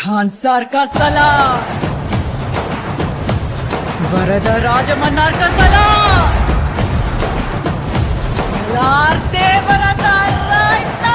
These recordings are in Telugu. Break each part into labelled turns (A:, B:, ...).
A: खान सार का सलाम, वरद राजमन्नार का सलाम, लारते वरदा रायता।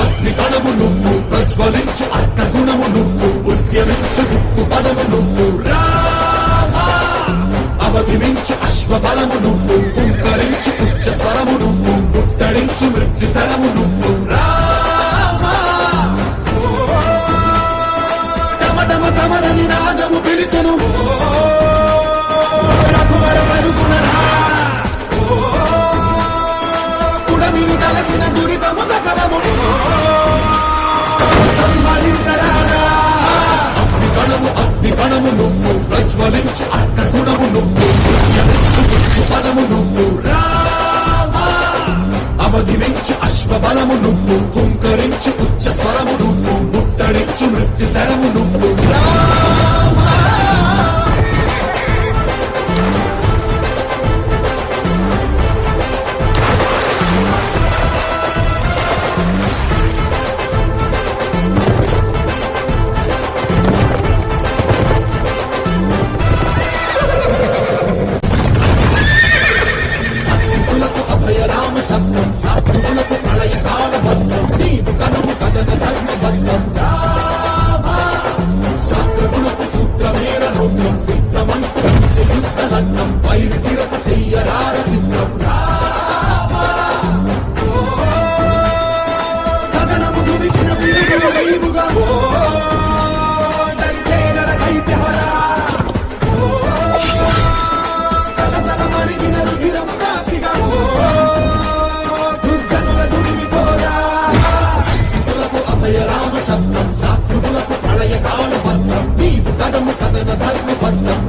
B: అగ్నిగణము నువ్వు ప్రజ్వలించు అర్థగుణము నువ్వు ఉద్యమించు ఉక్కు పదము నువ్వు రామా అవధి మించు అశ్వబలము నువ్వు కుంకరించు ఉచ్చ స్వరము నువ్వు ముట్టడించు మృత్యు శరము నువ్వు రామా టమటమ తమరని నాదము పిలిచెను రఘువర పరుగునరా కుడమిని తలచిన దురితము సకలము అగ్నిగణము నువ్వు ప్రజ్వలించు అర్థగుణము నువ్వు ఉద్యమించు పదము నువ్వు రామా అవధి మించు అశ్వబలము నువ్వు కుంకరించు ఉచ్చ స్వరము నువ్వు ముట్టడించు మృత్యు శరము నువ్వు రామా అభయరామ శబ్దం శాస్త్రులకు ప్రళయ కాల బంధం నీదు కనుము కథన ధర్మ బంధం రామా శాస్త్రకులకు సూత్రమేర రౌద్రం సిద్ధమంత్రించి యుద్ధ లగ్నం వైరి శిరస చెయ్యరార చిత్రం రామా గగనము దురికిన విరుగుల వైవుగా దరిచేరర చైత్యహరా సలసల మరిగిన రుధిరం సాక్షిగా అభయరామ శబ్దం శాస్త్రులకు ప్రళయ కాల బంధం నీదు కదము కథన ధర్మ బంధం